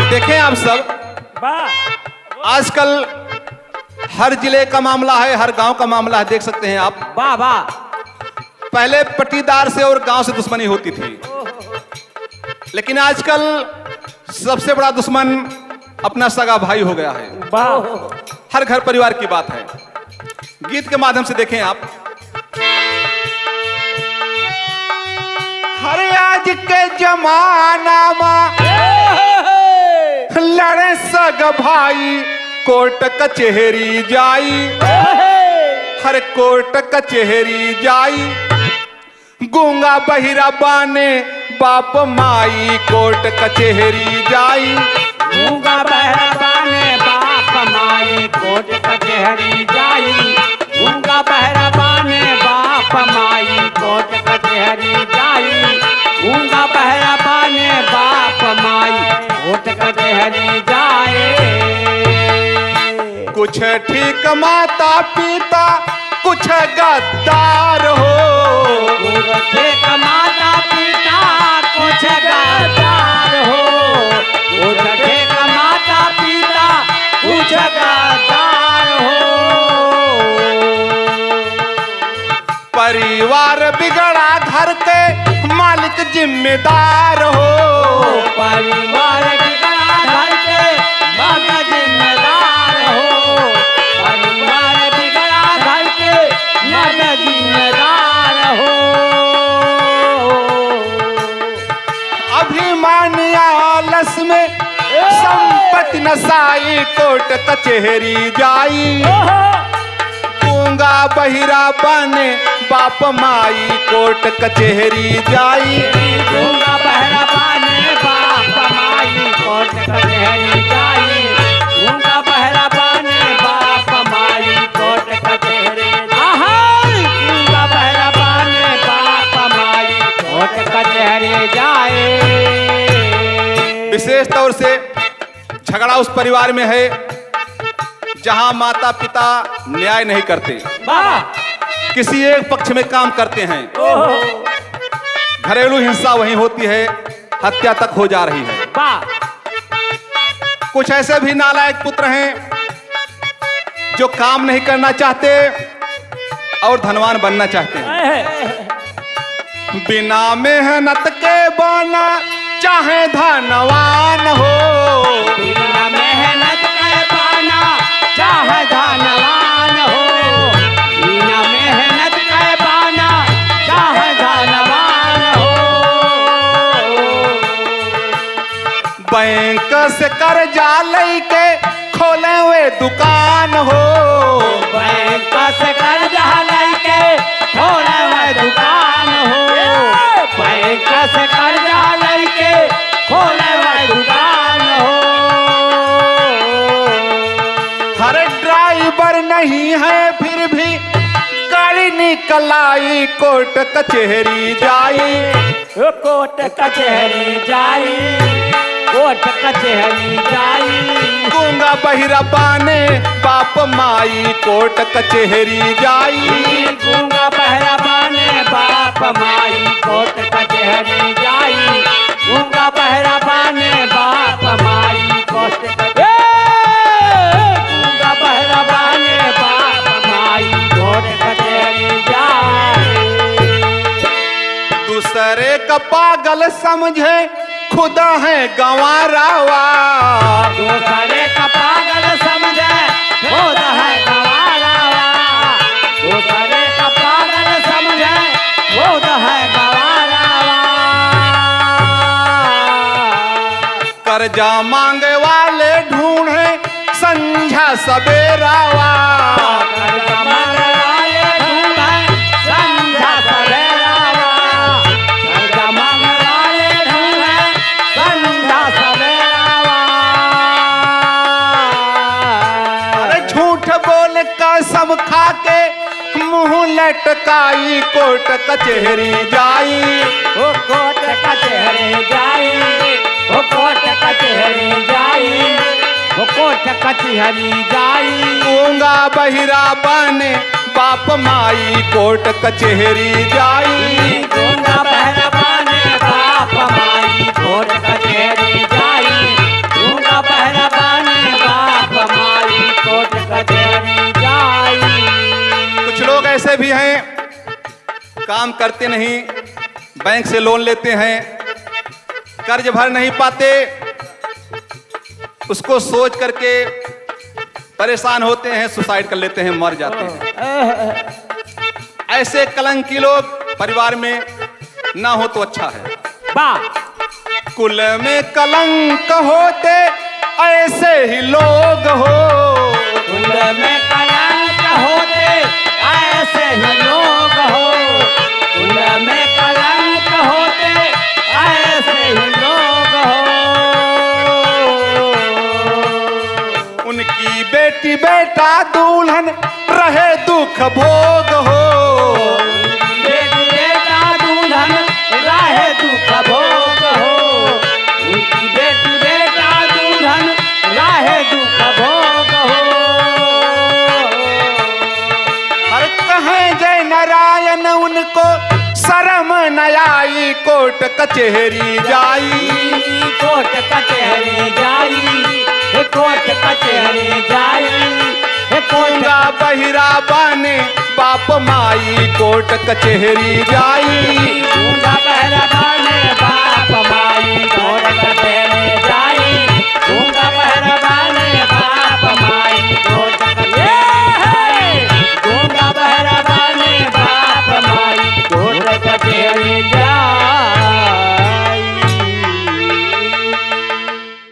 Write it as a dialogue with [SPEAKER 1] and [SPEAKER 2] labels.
[SPEAKER 1] देखें आप सब, आजकल हर जिले का मामला है, हर गांव का मामला है, देख सकते हैं आप।
[SPEAKER 2] वाह वाह।
[SPEAKER 1] पहले पट्टीदार से और गांव से दुश्मनी होती थी, लेकिन आजकल सबसे बड़ा दुश्मन अपना सगा भाई हो गया है।
[SPEAKER 2] वाह।
[SPEAKER 1] हर घर परिवार की बात है। गीत के माध्यम से देखें आप। हर आज के जमाना में लड़े सग भाई कोर्ट कचहरी जाई, हर कोर्ट कचहरी जाई, गूंगा बहिरा बाने बाप माई कोर्ट कचहरी जाई,
[SPEAKER 2] गूंगा बहरा बाने बाप माई कोर्ट कचहरी जाई, गूंगा बहरा बाने बाप माई कोर्ट कचहरी जाई, गूंगा बहरा बाने बाप माई कोर्ट कचहरी जाए।
[SPEAKER 1] कुछ ठीक माता पिता कुछ गद्दार हो,
[SPEAKER 2] कुछ ठीक माता पिता कुछ गद्दार हो, कुछ ठीक माता पिता कुछ गद्दार हो,
[SPEAKER 1] परिवार बिगड़ा घर के मालिक जिम्मेदार हो,
[SPEAKER 2] परिवार बिगड़ा घर के मालिक जिम्मेदार हो, परिवार बिगड़ा घर के मालिक जिम्मेदार हो।
[SPEAKER 1] अभिमान आलस में संपत्ति नसाई कोर्ट कचहरी जाई, गूंगा बहिरा बने बाप माई कोर्ट कचहरी जाई,
[SPEAKER 2] गूंगा बहरा बाने बाप माई कोर्ट कचहरी जाई, गूंगा बहरा बाने बाप माई कोर्ट कचहरी जाई, गूंगा बहरा बाने बाप माई कोर्ट कचहरी जाए।
[SPEAKER 1] विशेष तौर से झगड़ा उस परिवार में है जहां माता पिता न्याय नहीं करते, किसी एक पक्ष में काम करते हैं, घरेलू हिंसा वहीं होती है, हत्या तक हो जा रही है। कुछ ऐसे भी नालायक पुत्र हैं जो काम नहीं करना चाहते और धनवान बनना चाहते हैं। बिना मेहनत के बना चाहे धनवान हो,
[SPEAKER 2] बिना मेहनत के बना चाहे धनवान हो, बिना मेहनत के बना चाहे धनवान हो,
[SPEAKER 1] बैंक से कर्जा लेके खोले हुए दुकान हो,
[SPEAKER 2] बैंक से कर्जा लेके खोले हुए दुकान हो, बैंक से कर्जा लेके खोले हुए दुकान हो,
[SPEAKER 1] हर ड्राइवर नहीं है फिर भी गाड़ी निकल आई कोर्ट कचहरी जाई,
[SPEAKER 2] कोर्ट कचहरी जाई, कोर्ट कचहरी जाई,
[SPEAKER 1] गूंगा बहिरा बाने बाप माई कोर्ट कचहरी जाई,
[SPEAKER 2] गूंगा बहरा बाने बाप माई कोर्ट कचहरी जाई, गूंगा बहरा बाने बाप माई कोर्ट गूंगा बहरा बाने बाप माई कोर्ट कचहरी जाए।
[SPEAKER 1] दूसरे का पागल समझे खुदा है गंवारावा,
[SPEAKER 2] दूसरे का पागल समझे खुद है गंवारावा, दूसरे का पागल समझे खुद है गंवारावा,
[SPEAKER 1] कर्जा मांगे वाले ढूंढे संझा सवेरावा,
[SPEAKER 2] कर्जा मांगे वाले ढूंढे संझा सवेरावा, कर्जा मांगे वाले ढूंढे संझा सवेरावा,
[SPEAKER 1] अरे झूठ बोल कसम खा के मुंह लटकाई कोर्ट कचहरी जाई,
[SPEAKER 2] ओ कोर्ट कचहरी जाई, ओ कोर्ट कचहरी जाई
[SPEAKER 1] गूंगा बहिरा बने बाप माई कोर्ट कचहरी जाई
[SPEAKER 2] गूंगा बहरा बने बाप माई कोर्ट कचहरी जाई गूंगा बहरा बने बाप माई कोर्ट कचहरी जाई।
[SPEAKER 1] कुछ लोग ऐसे भी हैं, काम करते नहीं, बैंक से लोन लेते हैं, कर्ज भर नहीं पाते, उसको सोच करके परेशान होते हैं, सुसाइड कर लेते हैं, मर जाते हैं। ऐसे कलंकी लोग परिवार में ना हो तो अच्छा है।
[SPEAKER 2] वाह
[SPEAKER 1] कुल में कलंक होते ऐसे ही लोग हो,
[SPEAKER 2] कुल में कलंक होते ऐसे ही लोग हो कुल में कलंक होते ऐसे ही लोग हो
[SPEAKER 1] उनकी बेटी बेटा दुल्हन रहे दुख भोग हो,
[SPEAKER 2] बेटी बेटा दुल्हन राहे दुख भोग हो उनकी बेटी बेटा दुल्हन राहे दुख भोग हो।
[SPEAKER 1] हर कहें जय नारायण उनको शर्म न आई कोर्ट कचहरी जाई
[SPEAKER 2] कोर्ट कचहरी जाई कोर्ट कचहरी जाई
[SPEAKER 1] गूंगा बहिरा बने बाप माई कोर्ट कचहरी जाई
[SPEAKER 2] गूंगा बहरा